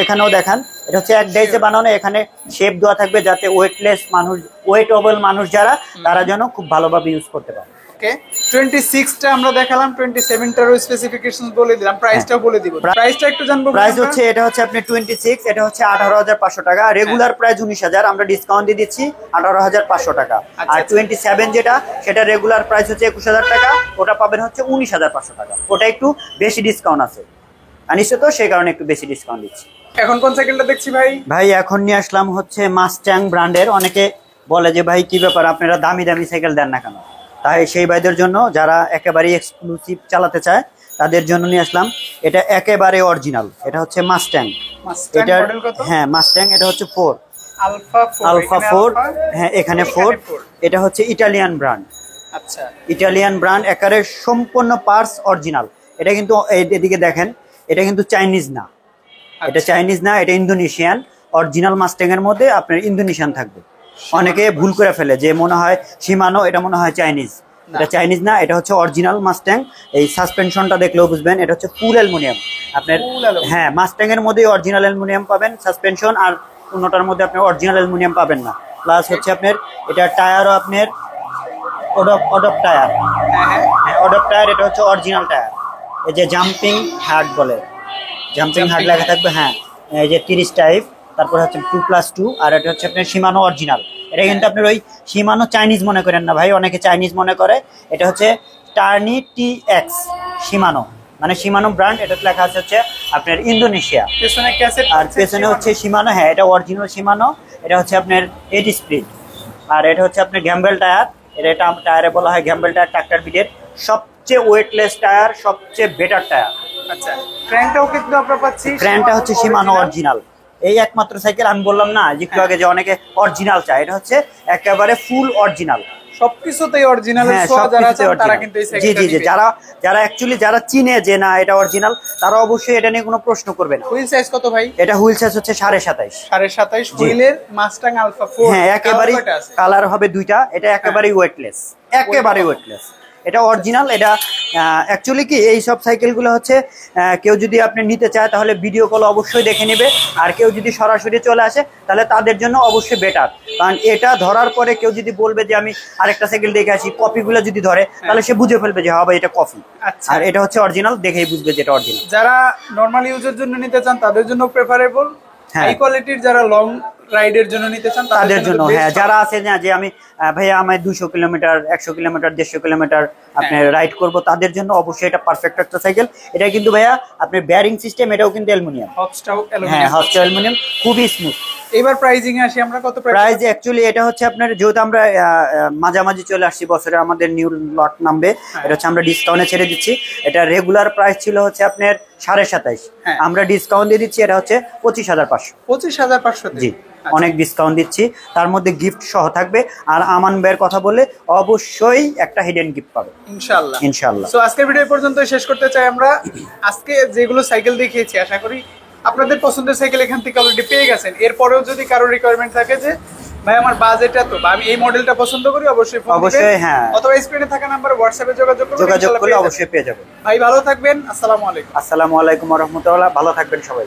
এখানেও দেখান, এটা হচ্ছে এক ডাইসে বানানো, এখানে শেপ দেওয়া থাকবে যাতে ওয়েটলেস মানুষ, ওয়েটেবল মানুষ যারা, তারা যেন খুব ভালোভাবে ইউজ করতে পারে। ওকে 26টা আমরা দেখালাম, 27টারও স্পেসিফিকেশনস বলে দিলাম, প্রাইসটাও বলে দিব। প্রাইসটা একটু জানবো। প্রাইস হচ্ছে, এটা হচ্ছে আপনি 26, এটা হচ্ছে 18,500 টাকা। রেগুলার প্রাইস 19,000, আমরা ডিসকাউন্ট দিয়ে দিচ্ছি 18,500 টাকা। আর 27 যেটা, সেটা রেগুলার প্রাইস হচ্ছে 21,000 টাকা, ওটা পাবেন হচ্ছে 19,500 টাকা। ওটা একটু বেশি ডিসকাউন্ট আছে, আনিস তো সেই কারণে একটু বেশি ডিসকাউন্ট দিচ্ছি। এখন কোন সাইকেলটা দেখছি ভাই? ভাই এখন নিয়ে আসলাম হচ্ছে মাস্ট্যাং ব্র্যান্ডের। অনেকে বলে যে ভাই কি ব্যাপার, আপনারা দামি দামি সাইকেল দেন না কেন? তাই সেই ভাইদের জন্য যারা একেবারে এক্সক্লুসিভ চালাতে চায়, তাদের জন্য নিয়ে আসলাম। এটা একেবারে অরিজিনাল, এটা হচ্ছে মাস্ট্যাং। এটা হ্যাঁ মাস্ট্যাং, এটা হচ্ছে 4 আলফা 4। হ্যাঁ এখানে 4। এটা হচ্ছে ইটালিয়ান ব্র্যান্ড। আচ্ছা ইটালিয়ান ব্র্যান্ড, একেবারে সম্পূর্ণ পার্টস অরিজিনাল। এটা কিন্তু এদিকে দেখেন, এটা কিন্তু চাইনিজ না, এটা চাইনিজ না, এটা ইন্দোনেশিয়ান। অরিজিনাল মাস্ট্যাং এর মধ্যে আপনার ইন্দোনেশিয়ান থাকবে। অনেকে ভুল করে ফেলে যে মনে হয় শিমানো, এটা মনে হয় চাইনিজ। এটা চাইনিজ না, এটা হচ্ছে অরিজিনাল মাস্ট্যাং। এই সাসপেনশনটা দেখলেও বুঝবেন, এটা হচ্ছে ফুল অ্যালুমিনিয়াম আপনার। হ্যাঁ মাস্ট্যাং এর মধ্যে অরিজিনাল অ্যালুমিনিয়াম পাবেন সাসপেনশন, আর কোনোটার মধ্যে আপনি অরিজিনাল অ্যালুমিনিয়াম পাবেন না। প্লাস হচ্ছে আপনার এটা টায়ারও আপনার অডপ টায়ার। হ্যাঁ অডপ টায়ার, এটা হচ্ছে অরিজিনাল টায়ার। এই যে জাম্পিং হার্ড বলে, জাম্পিং হার্ড লেখা থাকবে। হ্যাঁ এই যে 30 টাইপ, তারপর হচ্ছে 2+2, আর এটা হচ্ছে আপনার শিমানো অরিজিনাল। এটা কিন্তু আপনার ওই শিমানো চাইনিজ মনে করেন না ভাই, অনেকে চাইনিজ মনে করে। এটা হচ্ছে টার্নি TX শিমানো, মানে শিমানো ব্র্যান্ড। এটা লেখা আছে হচ্ছে আপনার ইন্দোনেশিয়া। পেছনে ক্যাসেট, আর পেছনে হচ্ছে শিমানো। হ্যাঁ এটা অরিজিনাল শিমানো। এটা হচ্ছে আপনার 8 স্পিড। আর এটা হচ্ছে আপনার গ্যাম্বেল টায়ার। এটা টায়ারে বলা হয় গ্যাম্বেল টায়ার, ট্রাক্টর বিটের সবচেয়ে ওয়েটলেস টায়ার, সবচেয়ে বেটার টায়ার। আচ্ছা ক্র্যাঙ্কটাও কিন্তু আমরা পাচ্ছি, ক্র্যাঙ্কটা হচ্ছে শিমানো অরিজিনাল। এই একমাত্র সাইকেল আমি বললাম না যে একটু আগে, যে অনেকে অরিজিনাল চায়, এটা হচ্ছে একেবারে ফুল অরিজিনাল। সবকিছুতেই অরিজিনালের ছোঁয়া যারা আছে তারা কিন্তু এই সাইকেলটা জি যারা অ্যাকচুয়ালি যারা চিনে যে না এটা অরিজিনাল, তারা অবশ্যই এটা নিয়ে কোনো প্রশ্ন করবে না। হুইল সাইজ কত ভাই? এটা হুইল সাইজ হচ্ছে 27.5 হুইলের মাস্টাং আলফা 4। হ্যাঁ একেবারে কালার হবে দুইটা। এটা একেবারে ওয়েটলেস, একেবারে ওয়েটলেস। এটা অরিজিনাল। এটা অ্যাকচুয়ালি কি এই সব সাইকেলগুলো হচ্ছে কেউ যদি আপনি নিতে চায় তাহলে ভিডিও কল অবশ্যই দেখে নেবে, আর কেউ যদি সরাসরি চলে আসে তাহলে তাদের জন্য অবশ্যই বেটার। কারণ এটা ধরার পরে কেউ যদি বলবে যে আমি আরেকটা সাইকেল দেখে আসি, কপিগুলো যদি ধরে তাহলে সে বুঝে ফেলবে যে হ্যাঁ ভাই এটা কপি। আর এটা হচ্ছে অরিজিনাল, দেখেই বুঝবে যে এটা অরিজিনাল। যারা নরমাল ইউজের জন্য নিতে চান তাদের জন্য প্রেফারেবল, হাই কোয়ালিটির যারা লং রাইডের জন্য নিতে চান তাদের জন্য। হ্যাঁ যারা আছে না যে আমি ভাইয়া আমায় 200 কিলোমিটার, 100 কিলোমিটার, 150 কিলোমিটার আপনি রাইড করব, তাদের জন্য অবশ্যই এটা পারফেক্ট একটা সাইকেল। এটা কিন্তু ভাইয়া আপনার বেয়ারিং সিস্টেম, এটাও কিন্তু অ্যালুমিনিয়াম। হ্যাঁ হচ্ছে অ্যালুমিনিয়াম, খুবই স্মুথ। এবার প্রাইজিং এ আসি আমরা। কত প্রাইস? অ্যাকচুয়ালি এটা হচ্ছে আপনার, যেহেতু আমরা মাঝামাঝি চলে আসছি বছরে, আমাদের নিউ লট নামবে, এটা হচ্ছে আমরা ডিসকাউন্টে ছেড়ে দিচ্ছি। এটা রেগুলার প্রাইস ছিল হচ্ছে আপনার 27.5, আমরা ডিসকাউন্ট দিয়ে দিচ্ছি, এটা হচ্ছে 25,500। 25,500 জি। অনেক ডিসকাউন্ট দিচ্ছি, তার মধ্যে গিফট সহ থাকবে। আর আমান ভাইয়ের কথা বলে অবশ্যই একটা হিডেন গিফট পাবে ইনশাআল্লাহ। ইনশাআল্লাহ। সো আজকের ভিডিও পর্যন্ত শেষ করতে চাই আমরা। আজকে যেগুলো সাইকেল দেখিয়েছি আশা করি আপনাদের পছন্দের সাইকেল এখান থেকে অলরেডি পেয়ে গেছেন। এরপরেও যদি কারো রিকোয়ারমেন্ট থাকে যে ভাই আমার বাজেট এত বা আমি এই মডেলটা পছন্দ করি, অবশ্যই ফোন দিবেন, হ্যাঁ, অথবা স্ক্রিনে থাকা নাম্বারে হোয়াটসঅ্যাপে যোগাযোগ করলে অবশ্যই পেয়ে যাবেন। ভাই ভালো থাকবেন, আসসালামু আলাইকুম। আসসালামু আলাইকুম ওয়া রাহমাতুল্লাহ। ভালো থাকবেন সবাই।